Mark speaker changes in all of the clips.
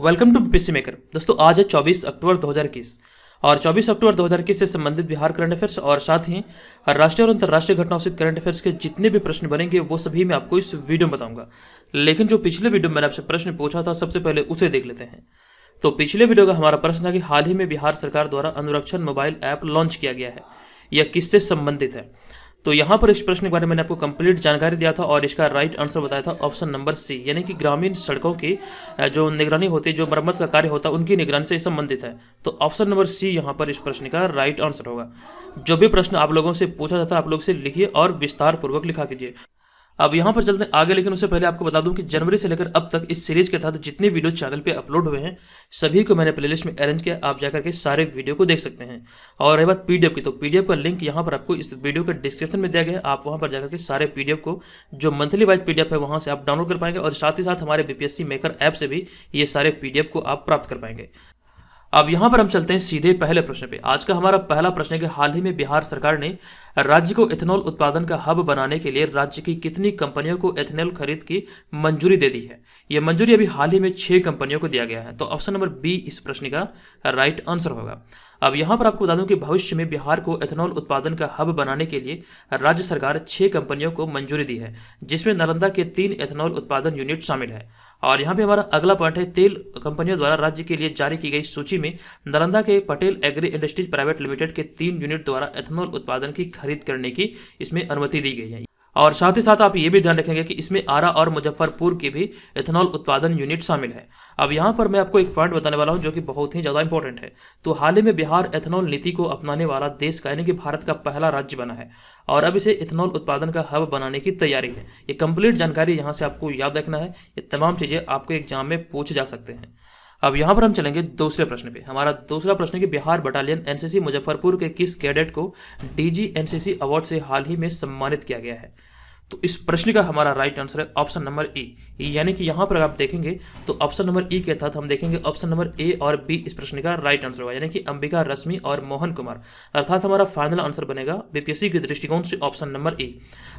Speaker 1: Welcome to BPSC maker. दोस्तों आज है 24 अक्टूबर 2021 और 24 अक्टूबर 2021 से संबंधित बिहार करंट अफेयर्स और साथ ही राष्ट्रीय और अंतर्राष्ट्रीय घटनाओं से करंट अफेयर्स के जितने भी प्रश्न बनेंगे वो सभी मैं आपको इस वीडियो में बताऊंगा। लेकिन जो पिछले वीडियो में मैंने आपसे प्रश्न पूछा था सबसे पहले उसे देख लेते हैं। तो पिछले वीडियो का हमारा प्रश्न था कि हाल ही में बिहार सरकार द्वारा अनुरक्षण मोबाइल ऐप लॉन्च किया गया है, यह किससे संबंधित है। तो यहाँ पर इस प्रश्न के बारे में मैंने आपको कंप्लीट जानकारी दिया था और इसका राइट आंसर बताया था ऑप्शन नंबर सी, यानी कि ग्रामीण सड़कों की जो निगरानी होती है, जो मरम्मत का कार्य होता है, उनकी निगरानी से संबंधित है। तो ऑप्शन नंबर सी यहाँ पर इस प्रश्न का राइट आंसर होगा। जो भी प्रश्न आप लोगों से पूछा जाता है आप लोग से लिखिए और विस्तार पूर्वक लिखा कीजिए। अब यहाँ पर चलते हैं आगे, लेकिन उससे पहले आपको बता दूं कि जनवरी से लेकर अब तक इस सीरीज के तहत जितने वीडियो चैनल पे अपलोड हुए हैं सभी को मैंने प्लेलिस्ट में अरेंज किया, आप जाकर के सारे वीडियो को देख सकते हैं। और रही बात पीडीएफ की, तो पीडीएफ का लिंक यहाँ पर आपको इस वीडियो के डिस्क्रिप्शन में दिया गया है, आप वहाँ पर जाकर के सारे पीडीएफ को जो मंथली वाइज पीडीएफ है वहाँ से आप डाउनलोड कर पाएंगे और साथ ही साथ हमारे बीपीएससी मेकर ऐप से भी ये सारे पीडीएफ को आप प्राप्त कर पाएंगे। अब यहाँ पर हम चलते हैं सीधे पहले प्रश्न पे। आज का हमारा पहला प्रश्न है कि हाल ही में बिहार सरकार ने राज्य को एथेनॉल उत्पादन का हब बनाने के लिए राज्य की कितनी कंपनियों को एथेनॉल खरीद की मंजूरी दे दी है। यह मंजूरी अभी हाल ही में 6 कंपनियों को दिया गया है। तो ऑप्शन नंबर बी इस प्रश्न का राइट आंसर होगा। अब यहाँ पर आपको बता दूं कि भविष्य में बिहार को एथेनॉल उत्पादन का हब बनाने के लिए राज्य सरकार 6 कंपनियों को मंजूरी दी है, जिसमें नालंदा के 3 एथेनॉल उत्पादन यूनिट शामिल है। और यहाँ पे हमारा अगला पॉइंट है, तेल कंपनियों द्वारा राज्य के लिए जारी की गई सूची में नालंदा के Patel agri industries private limited के 3 यूनिट द्वारा एथेनॉल उत्पादन की खरीद करने की इसमें अनुमति दी गई है। और साथ ही साथ आप ये भी ध्यान रखेंगे कि इसमें आरा और मुजफ्फरपुर के भी एथेनॉल उत्पादन यूनिट शामिल है। अब यहाँ पर मैं आपको एक पॉइंट बताने वाला हूँ जो कि बहुत ही ज़्यादा इंपॉर्टेंट है। तो हाल ही में बिहार एथेनॉल नीति को अपनाने वाला देश का, यानी कि भारत का पहला राज्य बना है और अब इसे एथेनॉल उत्पादन का हब बनाने की तैयारी है। ये कंप्लीट जानकारी यहाँ से आपको याद रखना है, ये तमाम चीज़ें आपको एग्जाम में पूछ जा सकते हैं। अब यहाँ पर हम चलेंगे दूसरे प्रश्न पे। हमारा दूसरा प्रश्न है कि बिहार बटालियन एनसीसी मुजफ्फरपुर के किस कैडेट को डीजी एनसीसी अवार्ड से हाल ही में सम्मानित किया गया है। तो इस प्रश्न का हमारा राइट आंसर है ऑप्शन नंबर ई, यानी कि यहाँ पर आप देखेंगे तो ऑप्शन नंबर ई के तहत हम देखेंगे ऑप्शन नंबर ए और बी इस प्रश्न का राइट आंसर होगा, यानी कि अंबिका रश्मि और मोहन कुमार, अर्थात हमारा फाइनल आंसर बनेगा बीपीएससी के दृष्टिकोण से ऑप्शन नंबर ई।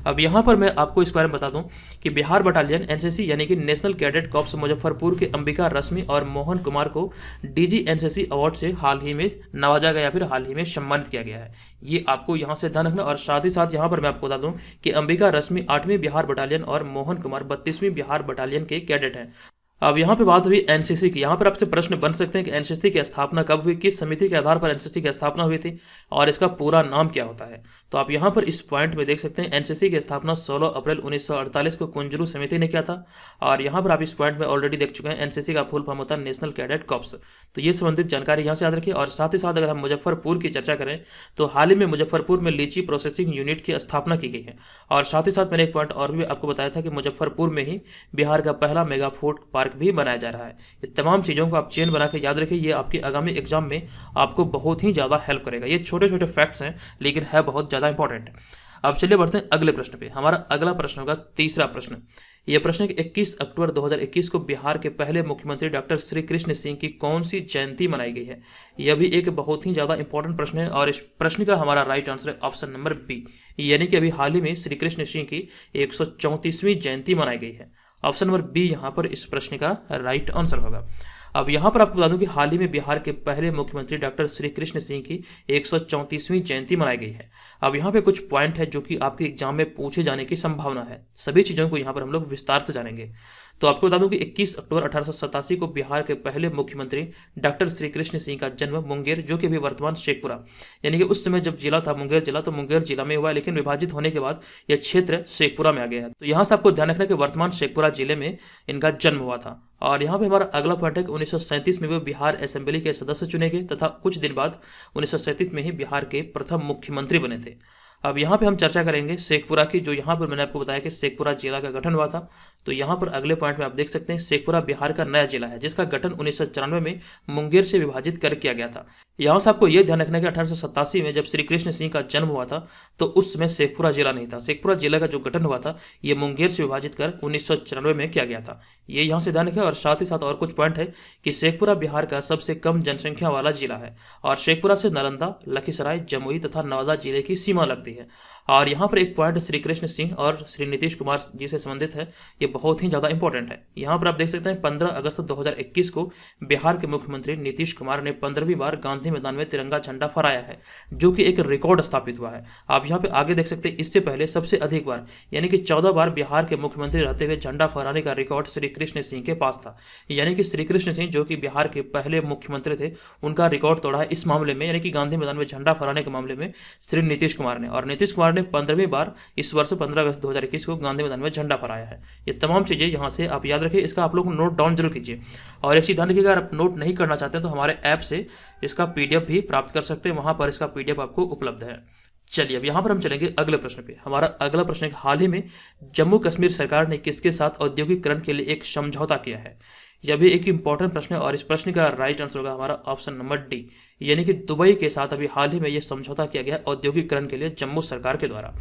Speaker 1: अब यहाँ पर मैं आपको इस बारे में बता दूं कि बिहार बटालियन एनसीसी यानी कि नेशनल कैडेट कॉर्प्स मुजफ्फरपुर के अंबिका रश्मि और मोहन कुमार को डीजी एनसीसी अवार्ड से हाल ही में नवाजा गया या फिर हाल ही में सम्मानित किया गया है। ये आपको यहाँ से ध्यान रखना। और साथ ही साथ यहाँ पर मैं आपको बता दूं कि अंबिका रश्मि 8वीं बिहार बटालियन और मोहन कुमार 32वीं बिहार बटालियन के कैडेट हैं। अब यहाँ पे बात हुई एनसीसी की। यहाँ पर आपसे प्रश्न बन सकते हैं कि एनसीसी की स्थापना कब हुई, किस समिति के आधार पर एनसीसी की स्थापना हुई थी और इसका पूरा नाम क्या होता है। तो आप यहाँ पर इस पॉइंट में देख सकते हैं एनसीसी की स्थापना 16 अप्रैल 1948 को कुंजरू समिति ने किया था। और यहाँ पर आप इस पॉइंट में ऑलरेडी देख चुके हैं एनसीसी का फुल फॉर्म होता है नेशनल कैडेट कॉर्प्स। तो ये संबंधित जानकारी यहाँ से याद रखिए। और साथ ही साथ अगर हम मुजफ्फरपुर की चर्चा करें तो हाल ही में मुजफ्फरपुर में लीची प्रोसेसिंग यूनिट की स्थापना की गई है। और साथ ही साथ मैंने एक पॉइंट और भी आपको बताया था कि मुजफ्फरपुर में ही बिहार का पहला मेगा फूड पार्क भी बनाया जा रहा है। ये तमाम चीज़ों को आप चेन बना के याद रखिए, ये आपके आगामी एग्जाम में आपको बहुत ही ज़्यादा हेल्प करेगा। ये छोटे छोटे फैक्ट्स हैं लेकिन है बहुत ज़्यादा इंपॉर्टेंट। अब चलिए बढ़ते हैं अगले प्रश्न पे। हमारा अगला प्रश्न होगा तीसरा प्रश्न। यह प्रश्न है कि 21 अक्टूबर 2021 को बिहार के पहले मुख्यमंत्री डॉक्टर श्री कृष्ण सिंह की कौन सी जयंती मनाई गई है। यह भी एक बहुत ही ज़्यादा इंपॉर्टेंट प्रश्न है और इस प्रश्न का हमारा राइट आंसर है ऑप्शन नंबर बी, यानी कि अभी हाल ही में श्री कृष्ण सिंह की 134वीं जयंती मनाई गई है। ऑप्शन नंबर बी यहाँ पर इस प्रश्न का राइट आंसर होगा। अब यहाँ पर आपको बता दूं कि हाल ही में बिहार के पहले मुख्यमंत्री डॉक्टर श्री कृष्ण सिंह की 134वीं जयंती मनाई गई है। अब यहाँ पे कुछ पॉइंट है जो कि आपके एग्जाम में पूछे जाने की संभावना है, सभी चीज़ों को यहाँ पर हम लोग विस्तार से जानेंगे। तो आपको बता दूं कि 21 अक्टूबर 1887 को बिहार के पहले मुख्यमंत्री डॉक्टर श्री कृष्ण सिंह का जन्म मुंगेर, जो कि अभी वर्तमान शेखपुरा, यानी कि उस समय जब जिला था मुंगेर जिला, तो मुंगेर जिला में हुआ है, लेकिन विभाजित होने के बाद यह क्षेत्र शेखपुरा में आ गया है। तो यहाँ से आपको ध्यान रखना कि वर्तमान शेखपुरा जिले में इनका जन्म हुआ था। और यहाँ पे हमारा अगला पॉइंट है कि 1937 में वे बिहार असेंबली के सदस्य चुने गए तथा कुछ दिन बाद 1937 में ही बिहार के प्रथम मुख्यमंत्री बने थे। अब यहाँ पे हम चर्चा करेंगे शेखपुरा की, जो यहाँ पर मैंने आपको बताया कि शेखपुरा जिला का गठन हुआ था। तो यहाँ पर अगले पॉइंट में आप देख सकते हैं शेखपुरा बिहार का नया जिला है जिसका गठन 1994 में मुंगेर से विभाजित कर किया गया था। यहाँ से आपको यह ध्यान रखना है कि 1887 में जब श्री कृष्ण सिंह का जन्म हुआ था तो उस समय शेखपुरा जिला नहीं था। शेखपुरा जिला का जो गठन हुआ था ये मुंगेर से विभाजित कर 1994 में किया गया था। ये यहाँ से ध्यान रखें। और साथ ही साथ और कुछ पॉइंट है कि शेखपुरा बिहार का सबसे कम जनसंख्या वाला जिला है और शेखपुरा से नालंदा, लखीसराय, जमुई तथा नवादा जिले की सीमा लगती है। है। और यहाँ पर एक पॉइंट श्री कृष्ण सिंह और श्री नीतीश कुमार जी से संबंधित है, ये बहुत ही ज़्यादा इंपॉर्टेंट है। यहाँ पर आप देख सकते हैं 15 अगस्त 2021 को बिहार के मुख्यमंत्री नीतीश कुमार ने 15वीं बार गांधी मैदान में तिरंगा झंडा फहराया है, जो कि एक रिकॉर्ड स्थापित हुआ है। आप यहाँ पे आगे देख सकते हैं, इससे पहले सबसे अधिक बार यानी कि 14 बार बिहार के मुख्यमंत्री रहते हुए झंडा फहराने का रिकॉर्ड श्री कृष्ण सिंह के पास था। यानी कि श्री कृष्ण सिंह जो कि बिहार के पहले मुख्यमंत्री थे, उनका रिकॉर्ड तोड़ा है इस मामले में, यानी कि गांधी मैदान में झंडा फहराने के मामले में श्री नीतीश कुमार ने। और नीतीश कुमार ने 15वीं बार इस वर्ष 15 अगस्त 2021 को गांधी मैदान में झंडा फहराया है। ये तमाम चीज़ें यहाँ से आप याद रखिए, इसका आप लोग नोट डाउन जरूर कीजिए। और एक चीज़ ध्यान रखिएगा, अगर आप नोट नहीं करना चाहते हैं तो हमारे ऐप से इसका PDF भी प्राप्त कर सकते हैं, वहाँ पर इसका PDF आपको उपलब्ध है। चलिए अब यहाँ पर हम चलेंगे अगले प्रश्न पे। हमारा अगला प्रश्न है, हाल ही में जम्मू कश्मीर सरकार ने किसके साथ औद्योगिकरण के लिए एक समझौता किया है? यह भी एक इंपॉर्टेंट प्रश्न है और इस प्रश्न का राइट आंसर होगा हमारा ऑप्शन नंबर डी, यानी कि दुबई के साथ अभी हाल ही में यह समझौता किया गया औद्योगिकरण के लिए जम्मू सरकार के द्वारा।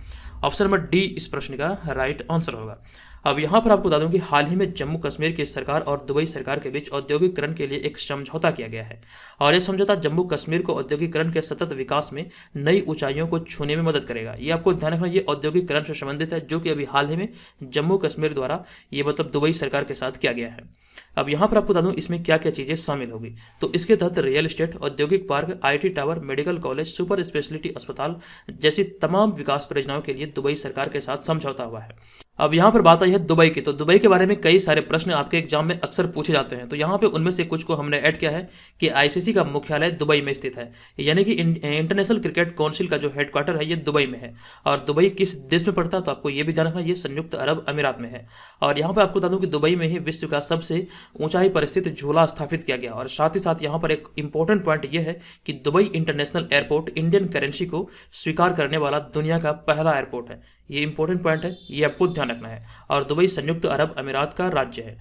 Speaker 1: ऑप्शन नंबर डी इस प्रश्न का राइट आंसर होगा। अब यहाँ पर आपको बता दूं कि हाल ही में जम्मू कश्मीर की सरकार और दुबई सरकार के बीच औद्योगिकरण के लिए एक समझौता किया गया है। और यह समझौता जम्मू कश्मीर को औद्योगिकरण के सतत विकास में नई ऊंचाइयों को छूने में मदद करेगा। ये आपको ध्यान रखना, ये औद्योगिकरण से संबंधित है, जो कि अभी हाल ही में जम्मू कश्मीर द्वारा ये मतलब दुबई सरकार के साथ किया गया है। अब यहाँ पर आपको बता दूं इसमें क्या क्या चीज़ें शामिल होगी। तो इसके तहत रियल एस्टेट, औद्योगिक park, IT tower, medical college, super speciality अस्पताल जैसी तमाम विकास परियोजनाओं के लिए दुबई सरकार के साथ समझौता हुआ है। अब यहाँ पर बात आई है दुबई की। तो दुबई के बारे में कई सारे प्रश्न आपके एग्जाम में अक्सर पूछे जाते हैं, तो यहाँ पे उनमें से कुछ को हमने ऐड किया है कि ICC का मुख्यालय दुबई में स्थित है, यानी कि इंटरनेशनल क्रिकेट काउंसिल का जो हेडक्वार्टर है ये दुबई में है। और दुबई किस देश में पड़ता है तो आपको ये भी ध्यान रखना, ये संयुक्त अरब अमीरात में है। और यहाँ पर आपको बता दूँ कि दुबई में ही विश्व का सबसे ऊंचाई पर स्थित झूला स्थापित किया गया। और साथ ही साथ यहाँ पर एक इंपॉर्टेंट पॉइंट ये है कि Dubai international airport Indian currency को स्वीकार करने वाला दुनिया का पहला एयरपोर्ट है। ये इंपॉर्टेंट पॉइंट है, ये आपको ध्यान रखना है। और दुबई संयुक्त अरब अमीरात का राज्य है।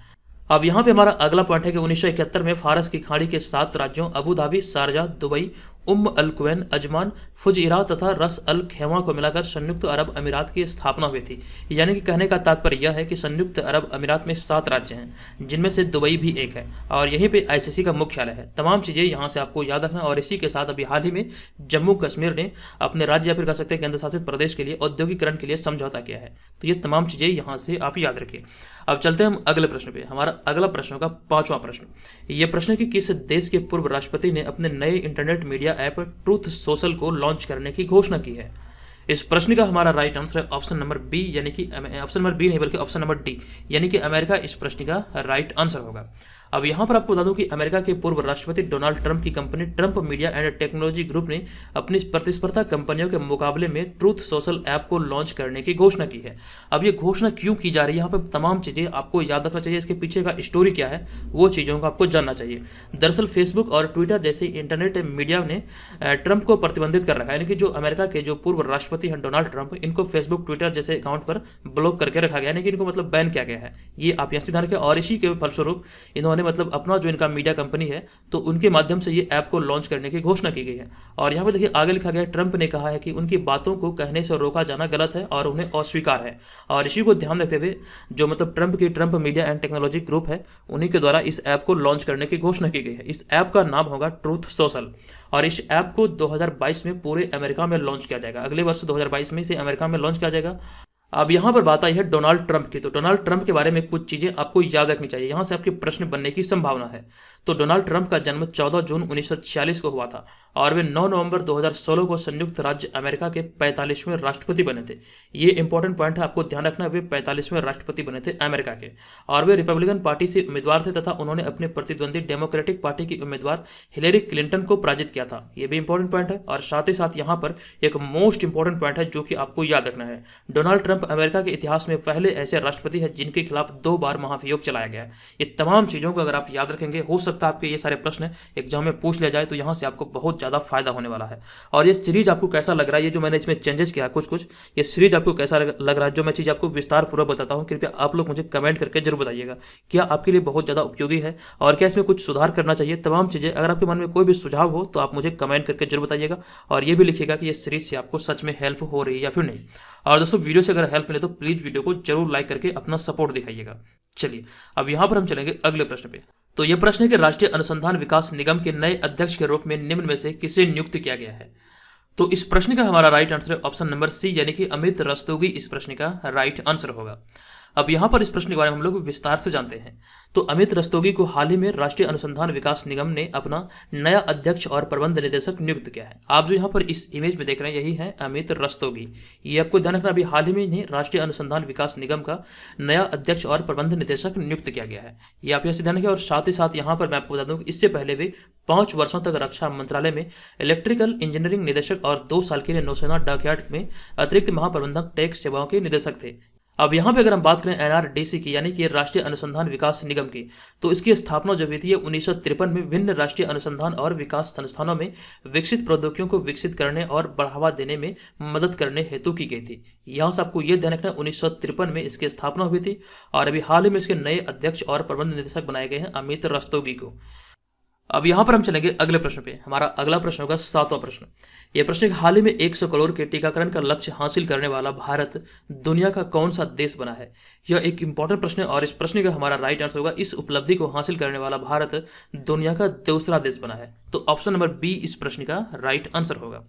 Speaker 1: अब यहाँ पे हमारा अगला पॉइंट है कि 1971 में फारस की खाड़ी के 7 राज्यों अबू धाबी, शारजा, दुबई, अल कुवैन, अजमान, फुजइरा तथा रस अल खेमा को मिलाकर संयुक्त अरब अमीरात की स्थापना हुई थी। यानी कि कहने का तात्पर्य यह है कि संयुक्त अरब अमीरात में 7 राज्य हैं, जिनमें से दुबई भी एक है और यहीं पे ICC का मुख्यालय है। तमाम चीज़ें यहाँ से आपको याद रखना। और इसी के साथ अभी हाल ही में जम्मू कश्मीर ने अपने राज्य या फिर कह सकते हैं केंद्र शासित प्रदेश के लिए औद्योगिकरण के लिए समझौता किया है। तो ये तमाम चीज़ें यहाँ से आप याद रखिए। अब चलते हैं हम अगले प्रश्न पे। हमारा अगला प्रश्न होगा 5वां प्रश्न। यह प्रश्न है कि किस देश के पूर्व राष्ट्रपति ने अपने नए internet media app truth social को लॉन्च करने की घोषणा की है? इस प्रश्न का हमारा राइट आंसर है ऑप्शन नंबर बी, यानी कि ऑप्शन नंबर बी नहीं बल्कि ऑप्शन नंबर डी, यानी कि अमेरिका इस प्रश्न का राइट आंसर होगा। अब यहाँ पर आपको बता दूं कि अमेरिका के पूर्व राष्ट्रपति डोनाल्ड ट्रंप की company Trump media and technology group ने अपनी प्रतिस्पर्धा कंपनियों के मुकाबले में ट्रूथ सोशल ऐप को लॉन्च करने की घोषणा की है। अब ये घोषणा क्यों की जा रही है, यहाँ पर तमाम चीज़ें आपको याद रखना चाहिए। इसके पीछे का स्टोरी क्या है वो चीज़ों को आपको जानना चाहिए। दरअसल फेसबुक और ट्विटर जैसे इंटरनेट मीडिया ने ट्रंप को प्रतिबंधित कर रखा है, यानी कि जो अमेरिका के जो पूर्व राष्ट्रपति हैं डोनाल्ड ट्रंप, इनको फेसबुक ट्विटर जैसे अकाउंट पर ब्लॉक करके रखा गया, यानी कि इनको मतलब बैन किया गया है। ये आप यहाँ से ध्यान रखें। और इसी के फलस्वरूप इन्होंने मतलब अपना जो इनका मीडिया कंपनी है तो उनके माध्यम से ये ऐप को लॉन्च करने की घोषणा की गई है। और यहाँ पे देखिए आगे लिखा गया, ट्रंप ने कहा है कि उनकी बातों को कहने से रोका जाना गलत है और उन्हें अस्वीकार है। और इसी को ध्यान रखते हुए जो मतलब Trump media and technology group है, उन्हीं के द्वारा इस ऐप को लॉन्च करने की घोषणा की गई है। इस ऐप का नाम होगा ट्रूथ सोशल और इस ऐप को 2022 में पूरे अमेरिका में लॉन्च किया जाएगा। अगले वर्ष 2022 में इसे अमेरिका में लॉन्च किया जाएगा। अब यहाँ पर बात आई है डोनाल्ड ट्रंप की। तो डोनाल्ड ट्रंप के बारे में कुछ चीज़ें आपको याद रखनी चाहिए, यहाँ से आपके प्रश्न बनने की संभावना है। तो डोनाल्ड ट्रंप का जन्म 14 जून 1946 को हुआ था और वे 9 नवंबर 2016 को संयुक्त राज्य अमेरिका के 45वें राष्ट्रपति बने थे। ये इंपॉर्टेंट पॉइंट है, आपको ध्यान रखना, वे 45वें राष्ट्रपति बने थे अमेरिका के। और वे रिपब्लिकन पार्टी से उम्मीदवार थे तथा उन्होंने अपने प्रतिद्वंदी डेमोक्रेटिक पार्टी की उम्मीदवार हिलेरी क्लिंटन को पराजित किया था। ये भी इंपॉर्टेंट पॉइंट है। और साथ ही साथ यहाँ पर एक मोस्ट इंपॉर्टेंट पॉइंट है जो कि आपको याद रखना है। डोनाल्ड ट्रंप अमेरिका के इतिहास में पहले ऐसे राष्ट्रपति हैं जिनके खिलाफ 2 बार महाभियोग चलाया गया। ये तमाम चीज़ों को अगर आप याद रखेंगे, हो सकता है आपके ये सारे प्रश्न एग्जाम में पूछ लिया जाए, तो यहाँ से आपको बहुत ज़्यादा फायदा होने वाला है। और ये सीरीज आपको कैसा लग रहा है, ये जो मैंने इसमें चेंजेस किया कुछ ये सीरीज आपको कैसा लग रहा है, जो मैं चीज़ आपको विस्तार पूर्वक बताता हूँ, कृपया आप लोग मुझे कमेंट करके जरूर बताइएगा क्या आपके लिए बहुत ज़्यादा उपयोगी है और क्या इसमें कुछ सुधार करना चाहिए। तमाम चीज़ें अगर आपके मन में कोई भी सुझाव हो तो आप मुझे कमेंट करके जरूर बताइएगा और ये भी लिखिएगा कि ये सीरीज से आपको सच में हेल्प हो रही है या फिर नहीं। और दोस्तों वीडियो से अगर हेल्प मिले तो प्लीज़ वीडियो को जरूर लाइक करके अपना सपोर्ट दिखाइएगा। चलिए अब यहाँ पर हम चलेंगे अगले प्रश्न पे। तो यह प्रश्न है कि राष्ट्रीय अनुसंधान विकास निगम के नए अध्यक्ष के रूप में निम्न में से किसे नियुक्त किया गया है? तो इस प्रश्न का हमारा राइट आंसर है ऑप्शन नंबर सी, यानी कि अमित रस्तोगी इस प्रश्न का राइट आंसर होगा। अब यहाँ पर इस प्रश्न के बारे में हम लोग विस्तार से जानते हैं। तो अमित रस्तोगी को हाल ही में राष्ट्रीय अनुसंधान विकास निगम ने अपना नया अध्यक्ष और प्रबंध निदेशक नियुक्त किया है। आप जो यहाँ पर इस इमेज में देख रहे हैं यही है अमित रस्तोगी। ये आपको ध्यान रखना, अभी हाल ही में इन्हें राष्ट्रीय अनुसंधान विकास निगम का नया अध्यक्ष और प्रबंध निदेशक नियुक्त किया गया है। ये आप यहाँ से ध्यान रखें। और साथ ही साथ यहाँ पर मैं आपको बता दूं कि इससे पहले भी 5 वर्षों तक रक्षा मंत्रालय में इलेक्ट्रिकल इंजीनियरिंग निदेशक और 2 साल के लिए नौसेना डॉकयार्ड में अतिरिक्त महाप्रबंधक टैक्स सेवाओं के निदेशक थे। अब यहाँ पे अगर हम बात करें एनआरडीसी की, यानी कि राष्ट्रीय अनुसंधान विकास निगम की, तो इसकी स्थापना जो हुई थी 1953 में विभिन्न राष्ट्रीय अनुसंधान और विकास संस्थानों में विकसित प्रौद्योगिकियों को विकसित करने और बढ़ावा देने में मदद करने हेतु की गई थी। यहाँ से आपको ये ध्यान रखना 1953 में इसकी स्थापना हुई थी और अभी हाल ही में इसके नए अध्यक्ष और प्रबंध निदेशक बनाए गए हैं अमित रस्तोगी को। अब यहाँ पर हम चलेंगे अगले प्रश्न पे। हमारा अगला प्रश्न होगा 7वां प्रश्न। यह प्रश्न हाल ही में 100 करोड़ के टीकाकरण का लक्ष्य हासिल करने वाला भारत दुनिया का कौन सा देश बना है? यह एक इंपॉर्टेंट प्रश्न है और इस प्रश्न का हमारा राइट आंसर होगा इस उपलब्धि को हासिल करने वाला भारत दुनिया का दूसरा देश बना है। तो ऑप्शन नंबर बी इस प्रश्न का राइट आंसर होगा।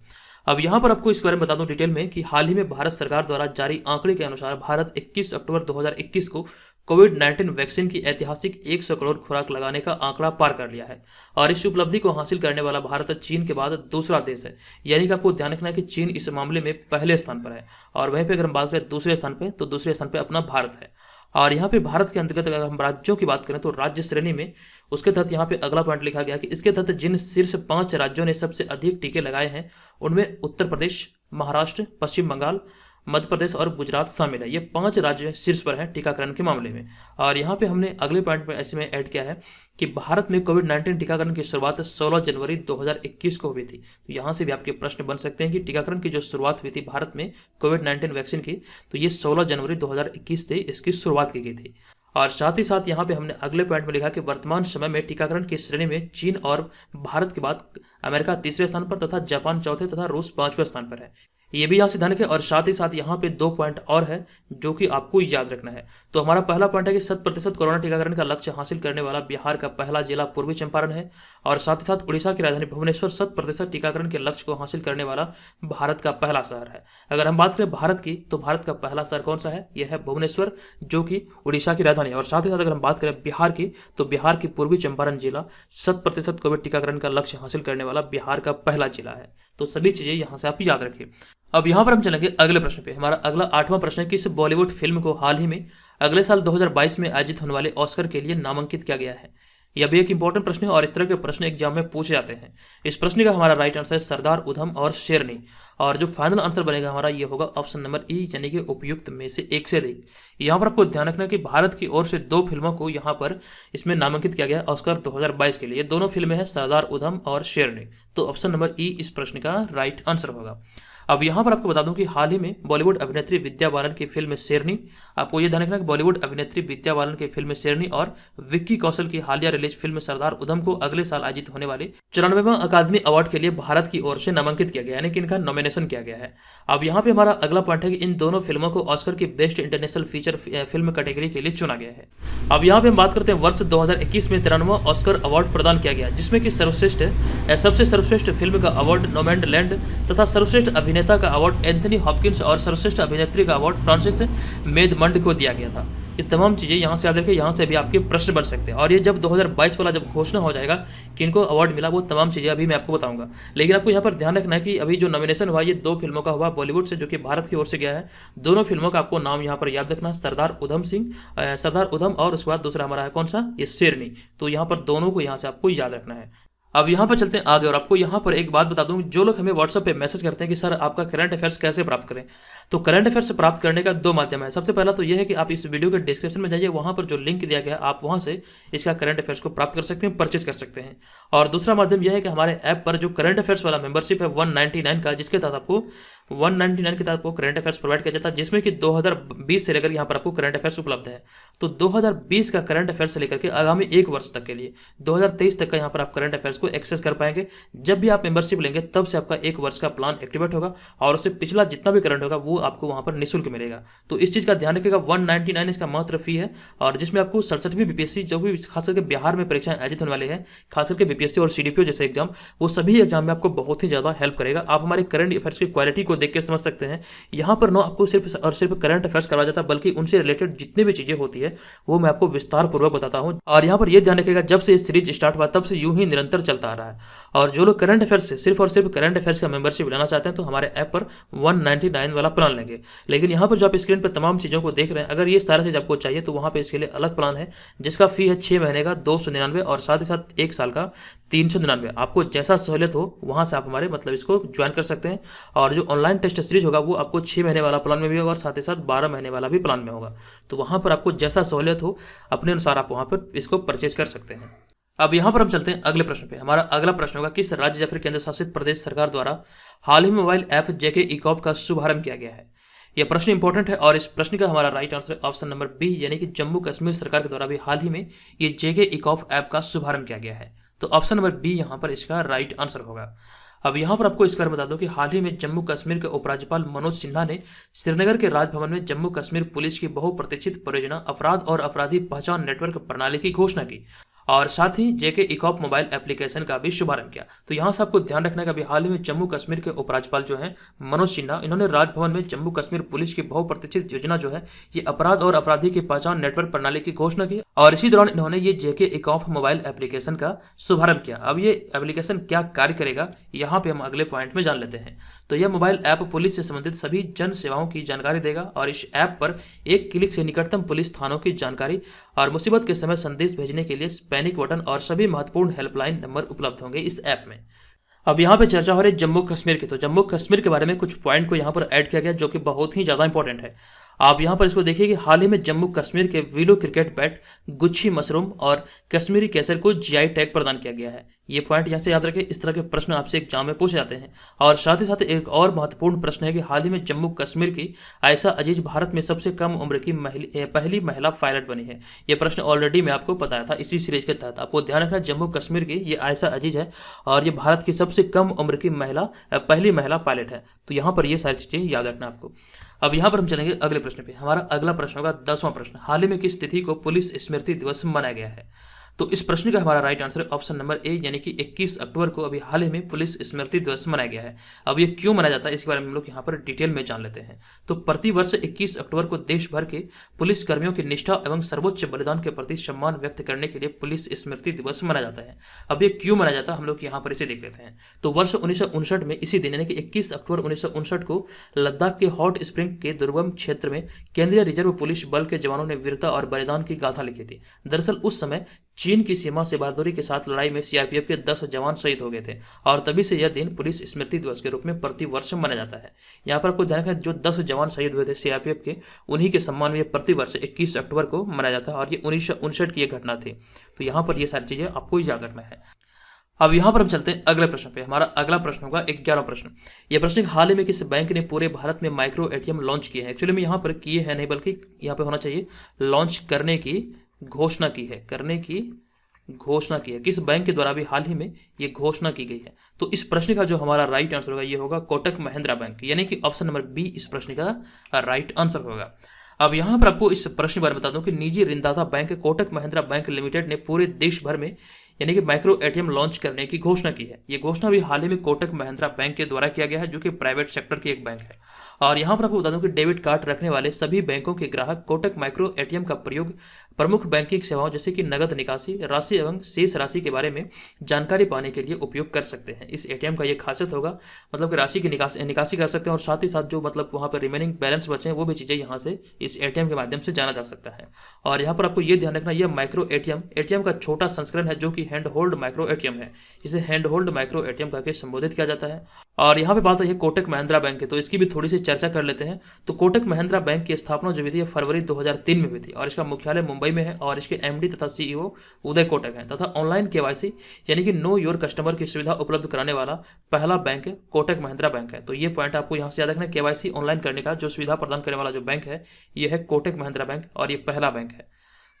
Speaker 1: अब यहाँ पर आपको इस बारे में बता दूं डिटेल में कि हाल ही में भारत सरकार द्वारा जारी आंकड़े के अनुसार भारत 21 अक्टूबर 2021 को कोविड-19 वैक्सीन की ऐतिहासिक 100 करोड़ खुराक लगाने का आंकड़ा पार कर लिया है और इस उपलब्धि को हासिल करने वाला भारत चीन के बाद दूसरा देश है। यानी कि आपको ध्यान रखना है कि चीन इस मामले में पहले स्थान पर है और वहीं पे अगर हम बात करें दूसरे स्थान पे, तो दूसरे स्थान पे अपना भारत है। और यहाँ पे भारत के अंतर्गत अगर हम राज्यों की बात करें तो राज्य श्रेणी में उसके तहत यहाँ पे अगला पॉइंट लिखा गया कि इसके तहत जिन शीर्ष 5 राज्यों ने सबसे अधिक टीके लगाए हैं उनमें उत्तर प्रदेश, महाराष्ट्र, पश्चिम बंगाल, मध्य प्रदेश और गुजरात शामिल है। ये 5 राज्य शीर्ष पर हैं टीकाकरण के मामले में। और यहाँ पे हमने अगले पॉइंट पर ऐसे में ऐड किया है कि भारत में कोविड-19 टीकाकरण की शुरुआत 16 जनवरी 2021 को हुई थी। तो यहाँ से भी आपके प्रश्न बन सकते हैं कि टीकाकरण की जो शुरुआत हुई थी भारत में कोविड-19 वैक्सीन की, तो ये 16 जनवरी 2021 से इसकी शुरुआत की गई थी। और साथ ही साथ यहाँ पे हमने अगले पॉइंट में लिखा कि वर्तमान समय में टीकाकरण की श्रेणी में चीन और भारत के बाद अमेरिका तीसरे स्थान पर तथा जापान चौथे तथा रूस 5वें स्थान पर है। ये भी यहाँ से ध्यान रखें। और साथ ही साथ यहाँ पे 2 पॉइंट और है जो कि आपको याद रखना है। तो हमारा पहला पॉइंट है कि 100% कोरोना टीकाकरण का लक्ष्य हासिल करने वाला बिहार का पहला जिला पूर्वी चंपारण है और साथ ही साथ उड़ीसा की राजधानी भुवनेश्वर 100% टीकाकरण के लक्ष्य को हासिल करने वाला भारत का पहला शहर है। अगर हम बात करें भारत की, तो भारत का पहला शहर कौन सा है? यह है भुवनेश्वर, जो कि उड़ीसा की राजधानी है। और साथ ही साथ अगर हम बात करें बिहार की, तो बिहार की पूर्वी चंपारण जिला 100% कोविड टीकाकरण का लक्ष्य हासिल करने वाला बिहार का पहला जिला है। तो सभी चीजें यहाँ से आप याद रखिए। अब यहाँ पर हम चलेंगे अगले प्रश्न पे। हमारा अगला 8वां प्रश्न है कि इस बॉलीवुड फिल्म को हाल ही में अगले साल 2022 में आयोजित होने वाले ऑस्कर के लिए नामांकित किया गया है। यह भी एक इंपॉर्टेंट प्रश्न है और इस तरह के प्रश्न एग्जाम में पूछे जाते हैं। इस प्रश्न का हमारा राइट आंसर है सरदार उधम और शेरनी। और जो फाइनल आंसर बनेगा हमारा ये होगा ऑप्शन नंबर ई, यानी कि उपयुक्त में से एक से अधिक। यहाँ पर आपको ध्यान रखना कि भारत की ओर से 2 फिल्मों को यहाँ पर इसमें नामांकित किया गया ऑस्कर 2022 के लिए। दोनों फिल्में हैं सरदार उधम और शेरनी। तो ऑप्शन नंबर ई इस प्रश्न का राइट आंसर होगा। अब यहाँ पर आपको बता दूं कि हाल ही में बॉलीवुड अभिनेत्री विद्या बालन की फिल्म शेरनी, आपको ये ध्यान रखना कि बॉलीवुड अभिनेत्री विद्या बालन की फिल्म शेरनी और विक्की कौशल की हालिया रिलीज फिल्म सरदार उधम को अगले साल आयोजित होने वाले 94वां अकादमी अवार्ड के लिए भारत की ओर से नामांकित किया गया, यानी कि इनका नॉमिनेशन किया गया है। अब यहाँ पे हमारा अगला पॉइंट है कि इन दोनों फिल्मों को ऑस्कर की best international feature film category के लिए चुना गया है। अब यहाँ पे हम बात करते हैं वर्ष 2021 में 93वां ऑस्कर अवार्ड प्रदान किया गया, जिसमें कि सबसे सर्वश्रेष्ठ फिल्म का अवार्ड नोमैडलैंड तथा सर्वश्रेष्ठ अभिनेता का अवार्ड एंथनी हॉपकिंस और सर्वश्रेष्ठ अभिनेत्री का अवार्ड फ्रांसिस मेकडर्मट को दिया गया था। ये तमाम चीज़ें यहाँ से याद रखें, यहाँ से भी आपके प्रश्न बन सकते हैं। और ये जब 2022 वाला जब घोषणा हो जाएगा कि इनको अवार्ड मिला, वो तमाम चीज़ें अभी मैं आपको बताऊंगा। लेकिन आपको यहाँ पर ध्यान रखना है कि अभी जो नॉमिनेशन हुआ ये 2 फिल्मों का हुआ बॉलीवुड से, जो कि भारत की ओर से गया है। दोनों फिल्मों का आपको नाम यहाँ पर याद रखना है, सरदार उधम और उसके बाद दूसरा हमारा है कौन सा, ये शेरनी। तो यहाँ पर दोनों को यहाँ से आपको याद रखना है। अब यहाँ पर चलते हैं आगे और आपको यहाँ पर एक बात बता दूं, जो लोग हमें व्हाट्सएप पे मैसेज करते हैं कि सर आपका करंट अफेयर्स कैसे प्राप्त करें, तो करंट अफेयर्स प्राप्त करने का 2 माध्यम है। सबसे पहला तो यह है कि आप इस वीडियो के डिस्क्रिप्शन में जाइए, वहाँ पर जो लिंक दिया गया है आप वहाँ से इसका करंट अफेयर्स को प्राप्त कर सकते हैं, परचेज कर सकते हैं। और दूसरा माध्यम यह है कि हमारे ऐप पर जो करंट अफेयर्स वाला मेंबरशिप है 199 का, जिसके तहत आपको 199 के तहत आपको करंट अफेयर्स प्रोवाइड किया जाता है, जिसमें कि 2020 से लेकर यहाँ पर आपको करंट अफेयर्स उपलब्ध है। तो 2020 का करंट अफेयर्स से लेकर के आगामी 1 वर्ष तक के लिए 2023 तक का यहाँ पर आप करंट अफेयर्स को को एक्सेस कर पाएंगे। जब भी आप मेंबरशिप लेंगे तब से आपका 1 वर्ष का प्लान एक्टिवेट होगा और उससे पिछला जितना भी करंट होगा वो आपको वहां पर निःशुल्क मिलेगा। तो इस चीज़ का ध्यान रखिएगा। 199 इसका मात्र फी है और जिसमें आपको 67वीं बीपीएससी जो भी खास करके बिहार में परीक्षाएं आयोजित होने वाली है, खास करके बीपीएससी और सीडीपीओ जैसे एग्जाम, वो सभी एग्जाम में आपको बहुत ही ज़्यादा हेल्प करेगा। आप हमारे करंट अफेयर्स की क्वालिटी को देख के समझ सकते हैं। यहाँ पर न आपको सिर्फ और सिर्फ करंट अफेयर्स करवाया जाता है, बल्कि उनसे रिलेटेड जितनी भी चीज़ें होती है वो मैं आपको विस्तार पूर्वक बताता हूँ। और यहाँ पर यह ध्यान रखिएगा, जब से ये सीरीज स्टार्ट हुआ तब से यूं ही निरंतर चलता आ रहा है। और जो लोग करंट अफेयर्स से सिर्फ और सिर्फ करंट अफेयर्स का मेंबरशिप लेना चाहते हैं तो हमारे ऐप पर 199 वाला प्लान लेंगे। लेकिन यहाँ पर जो आप स्क्रीन पर तमाम चीज़ों को देख रहे हैं, अगर ये सारा चीज़ आपको चाहिए तो वहाँ पे इसके लिए अलग प्लान है जिसका फी है 6 महीने का 299 और साथ ही साथ 1 साल का 399। आपको जैसा सहूलियत हो वहाँ से आप हमारे मतलब इसको ज्वाइन कर सकते हैं। और जो ऑनलाइन टेस्ट सीरीज होगा वो आपको 6 महीने वाला प्लान में भी होगा और साथ ही साथ 12 महीने वाला भी प्लान में होगा। तो वहाँ पर आपको जैसा सहूलियत हो अपने अनुसार आप वहाँ पर इसको परचेज कर सकते हैं। अब यहाँ पर हम चलते हैं अगले प्रश्न पे। हमारा अगला प्रश्न होगा, किस राज्य या फिर केंद्र शासित प्रदेश सरकार द्वारा हाल ही में मोबाइल ऐप जेके ई-कॉप का शुभारंभ किया गया है? यह प्रश्न इंपॉर्टेंट है और इस प्रश्न का हमारा right answer option number B, यानी कि जम्मू कश्मीर सरकार के द्वारा भी हाल ही में ये जेके ई-कॉप ऐप का शुभारंभ किया गया है। तो ऑप्शन नंबर बी यहाँ पर इसका राइट आंसर होगा। अब यहाँ पर आपको इस बारे में बता दूं कि हाल ही में जम्मू कश्मीर के उपराज्यपाल मनोज सिन्हा ने श्रीनगर के राजभवन में जम्मू कश्मीर पुलिस की बहुप्रतीक्षित परियोजना अपराध और अपराधी पहचान नेटवर्क प्रणाली की घोषणा की और साथ ही जेके ई-कॉप मोबाइल एप्लीकेशन का भी शुभारंभ किया। तो यहाँ से आपको ध्यान रखना है कि अभी हाल ही में जम्मू कश्मीर के उपराज्यपाल जो हैं मनोज सिन्हा, इन्होंने राजभवन में जम्मू कश्मीर पुलिस की बहुप्रतीक्षित योजना जो है ये अपराध और अपराधी की पहचान नेटवर्क प्रणाली की घोषणा की और इसी दौरान इन्होंने ये जेके ई-कॉप मोबाइल एप्लीकेशन का शुभारंभ किया। अब ये एप्लीकेशन क्या कार्य करेगा यहाँ पे हम अगले पॉइंट में जान लेते हैं। तो यह मोबाइल ऐप पुलिस से संबंधित सभी जन सेवाओं की जानकारी देगा और इस ऐप पर एक क्लिक से निकटतम पुलिस थानों की जानकारी और मुसीबत के समय संदेश भेजने के लिए पैनिक बटन और सभी महत्वपूर्ण हेल्पलाइन नंबर उपलब्ध होंगे इस ऐप में। अब यहाँ पे चर्चा हो रही है जम्मू कश्मीर की। तो जम्मू कश्मीर के बारे में कुछ पॉइंट को यहाँ पर ऐड किया गया जो कि बहुत ही ज़्यादा इंपॉर्टेंट है। आप यहाँ पर इसको देखिए कि हाल ही में जम्मू कश्मीर के विलो क्रिकेट बैट, गुच्छी मशरूम और कश्मीरी केसर को जीआई टैग प्रदान किया गया है। ये पॉइंट यहाँ से याद रखें, इस तरह के प्रश्न आपसे एग्जाम में पूछे जाते हैं। और साथ ही साथ एक और महत्वपूर्ण प्रश्न है कि हाल ही में जम्मू कश्मीर की आयशा अजीज भारत में सबसे कम उम्र की पहली महिला पायलट बनी है। ये प्रश्न ऑलरेडी मैं आपको बताया था इसी सीरीज के तहत। आपको ध्यान रखना, जम्मू कश्मीर की ये आयशा अजीज है और ये भारत की सबसे कम उम्र की पहली महिला पायलट है। तो यहाँ पर ये सारी चीज़ें याद रखना आपको। अब यहाँ पर हम चलेंगे अगले प्रश्न पे। हमारा अगला प्रश्न होगा 10वां प्रश्न, हाल ही में किस तिथि को पुलिस स्मृति दिवस मनाया गया है? तो इस प्रश्न का हमारा right answer option number A, यानी कि 21 अक्टूबर को अभी हाल ही में पुलिस स्मृति दिवस मनाया गया है। अब ये क्यों मनाया जाता है इसके बारे में हम लोग यहाँ पर डिटेल में जान लेते हैं। तो प्रतिवर्ष 21 अक्टूबर को देश भर के पुलिस कर्मियों की निष्ठा एवं सर्वोच्च बलिदान के प्रति सम्मान व्यक्त करने के लिए पुलिस स्मृति दिवस मनाया जाता है। अब ये क्यों मनाया जाता है हम लोग यहाँ पर इसे देख लेते हैं। तो वर्ष 1959 में इसी दिन यानी कि 21 अक्टूबर 1959 को लद्दाख के हॉट स्प्रिंग के दुर्गम क्षेत्र में केंद्रीय रिजर्व पुलिस बल के जवानों ने वीरता और बलिदान की गाथा लिखी थी। दरअसल उस समय चीन की सीमा से बहादुरी के साथ लड़ाई में सीआरपीएफ के 10 जवान शहीद हो गए थे और तभी से यह दिन पुलिस स्मृति दिवस के रूप में प्रति वर्ष मनाया जाता है। यहाँ पर आपको ध्यान रखना, जो 10 जवान शहीद हुए थे सीआरपीएफ के, उन्हीं के सम्मान में प्रति वर्ष 21 अक्टूबर को मनाया जाता है और ये 1959 की एक घटना थी। तो यहाँ पर ये सारी चीजें आपको याद रखना है। अब यहाँ पर हम चलते हैं अगले प्रश्न पे। हमारा अगला प्रश्न होगा 11वां प्रश्न। यह प्रश्न हाल ही में किस बैंक ने पूरे भारत में माइक्रो एटीएम लॉन्च किए हैं? एक्चुअली में यहाँ पर किए हैं नहीं, बल्कि यहाँ पे होना चाहिए लॉन्च करने की घोषणा की है, घोषणा की है। किस बैंक के द्वारा भी हाल ही में ये घोषणा की गई है? तो इस प्रश्न का जो हमारा राइट आंसर होगा ये होगा कोटक महिंद्रा बैंक, यानी कि ऑप्शन नंबर बी इस प्रश्न का राइट आंसर होगा। अब यहाँ पर आपको इस प्रश्न के बारे में बता दूं कि निजी ऋणदाता bank Kotak Mahindra bank limited ने पूरे देश भर में यानी कि माइक्रो एटीएम लॉन्च करने की घोषणा की है। ये घोषणा भी हाल ही में कोटक महिंद्रा बैंक के द्वारा किया गया है, जो कि प्राइवेट सेक्टर की एक बैंक है। और यहाँ पर आपको बता दूं कि डेबिट कार्ड रखने वाले सभी बैंकों के ग्राहक कोटक माइक्रो एटीएम का प्रयोग प्रमुख बैंकिंग सेवाओं जैसे कि नगद निकासी राशि एवं शेष राशि के बारे में जानकारी पाने के लिए उपयोग कर सकते हैं। इस एटीएम का ये खासियत होगा, मतलब कि राशि की निकासी कर सकते हैं और साथ ही साथ जो मतलब वहाँ पर रिमेनिंग बैलेंस बचे हैं वो भी चीज़ें यहाँ से इस एटीएम के माध्यम से जाना जा सकता है। और यहाँ पर आपको ये ध्यान रखना, यह माइक्रो एटीएम का छोटा संस्करण है जो कि हैंड होल्ड माइक्रो एटीएम है। इसे हैंड होल्ड माइक्रो एटीएम करके संबोधित किया जाता है। और यहाँ पे बात है कोटक महिंद्रा बैंक है, तो इसकी भी थोड़ी सी चर्चा कर लेते हैं। तो कोटक महिंद्रा बैंक की स्थापना जो हुई थी फरवरी 2003 में हुई थी और इसका मुख्यालय मुंबई में है और इसके एमडी तथा सीईओ उदय कोटक हैं तथा ऑनलाइन केवाईसी यानी कि नो योर कस्टमर की सुविधा उपलब्ध कराने वाला पहला बैंक कोटक महिंद्रा बैंक है। तो ये पॉइंट आपको यहाँ से याद रखना, केवाईसी ऑनलाइन करने का जो सुविधा प्रदान करने वाला जो बैंक है ये है कोटक महिंद्रा बैंक और ये पहला बैंक है।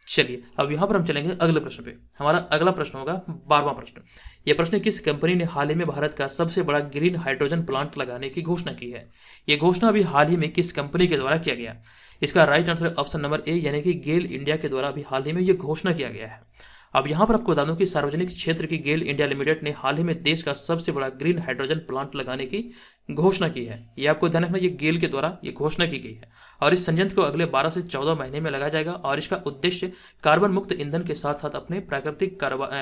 Speaker 1: चलिए अब यहाँ पर हम चलेंगे अगले प्रश्न पे। हमारा अगला प्रश्न होगा 12वां प्रश्न। यह प्रश्न, किस कंपनी ने हाल ही में भारत का सबसे बड़ा ग्रीन हाइड्रोजन प्लांट लगाने की घोषणा की है? यह घोषणा अभी हाल ही में किस कंपनी के द्वारा किया गया? इसका right answer option number A, यानी कि गेल इंडिया के द्वारा अभी हाल ही में यह घोषणा किया गया है। अब यहाँ पर आपको बता दूं कि सार्वजनिक क्षेत्र की गेल इंडिया लिमिटेड ने हाल ही में देश का सबसे बड़ा ग्रीन हाइड्रोजन प्लांट लगाने की घोषणा की है। ये आपको ध्यान रखना, ये गेल के द्वारा ये घोषणा की गई है और इस संयंत्र को अगले 12 से 14 महीने में लगाया जाएगा और इसका उद्देश्य कार्बन मुक्त ईंधन के साथ साथ अपने प्राकृतिक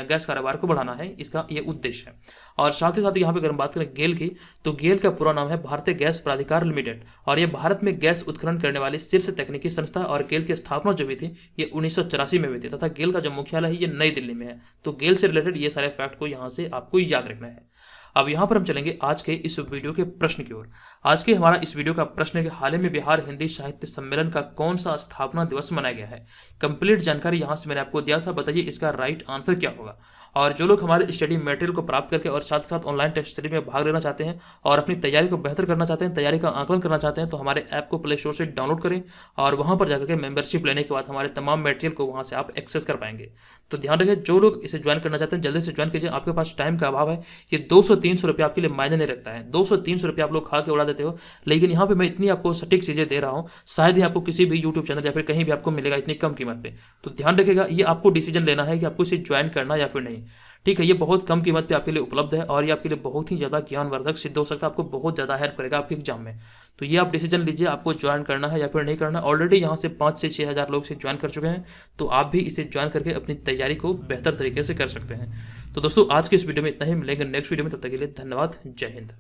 Speaker 1: गैस कारोबार को बढ़ाना है, इसका ये उद्देश्य है। और साथ ही साथ यहाँ पे अगर हम बात करें गेल की, तो गेल का पूरा नाम है भारतीय गैस प्राधिकार लिमिटेड और ये भारत में गैस उत्खनन करने वाली शीर्ष तकनीकी संस्था। और गेल की स्थापना जो हुई थी ये 1984 में हुई थी तथा गेल का जो मुख्यालय है ये नई दिल्ली में है। तो गेल से रिलेटेड ये सारे फैक्ट को यहाँ से आपको याद रखना है। अब यहाँ पर हम चलेंगे आज के इस वीडियो के प्रश्न की ओर। आज के हमारा इस वीडियो का प्रश्न है कि हाल ही में बिहार हिंदी साहित्य सम्मेलन का कौन सा स्थापना दिवस मनाया गया है? कंप्लीट जानकारी यहाँ से मैंने आपको दिया था, बताइए इसका राइट आंसर क्या होगा। और जो लोग हमारे स्टडी मटेरियल को प्राप्त करके और साथ साथ ऑनलाइन टेस्ट सीरीज में भाग लेना चाहते हैं और अपनी तैयारी को बेहतर करना चाहते हैं, तैयारी का आकलन करना चाहते हैं, तो हमारे ऐप को प्ले स्टोर से डाउनलोड करें और वहां पर जाकर के मेंबरशिप लेने के बाद हमारे तमाम मटेरियल को वहां से आप एक्सेस कर पाएंगे। तो ध्यान रखें, जो लोग इसे ज्वाइन करना चाहते हैं जल्दी से ज्वाइन कीजिए, आपके पास टाइम का अभाव है। ये 200-300 रुपये आपके लिए मायने नहीं रखता है, 200-300 रुपये आप लोग खा के उड़ा देते हो, लेकिन यहाँ पे मैं इतनी आपको सटीक चीजें दे रहा हूँ, शायद ही आपको किसी भी यूट्यूब चैनल या फिर कहीं भी आपको मिलेगा इतनी कम कीमत पे। तो ध्यान रखिएगा, ये आपको डिसीजन लेना है कि आपको इसे ज्वाइन करना या फिर नहीं। ठीक है, ये बहुत कम कीमत पे आपके लिए उपलब्ध है और ये आपके लिए बहुत ही ज़्यादा ज्ञानवर्धक सिद्ध हो सकता है, आपको बहुत ज़्यादा हेल्प करेगा आपके एग्जाम में। तो ये आप डिसीजन लीजिए, आपको ज्वाइन करना है या फिर नहीं करना। ऑलरेडी यहाँ से 5 से 6 हज़ार लोग इसे ज्वाइन कर चुके हैं, तो आप भी इसे ज्वाइन करके अपनी तैयारी को बेहतर तरीके से कर सकते हैं। तो दोस्तों आज के इस वीडियो में इतना ही, मिलेंगे नेक्स्ट वीडियो में, तब तक के लिए धन्यवाद, जय हिंद।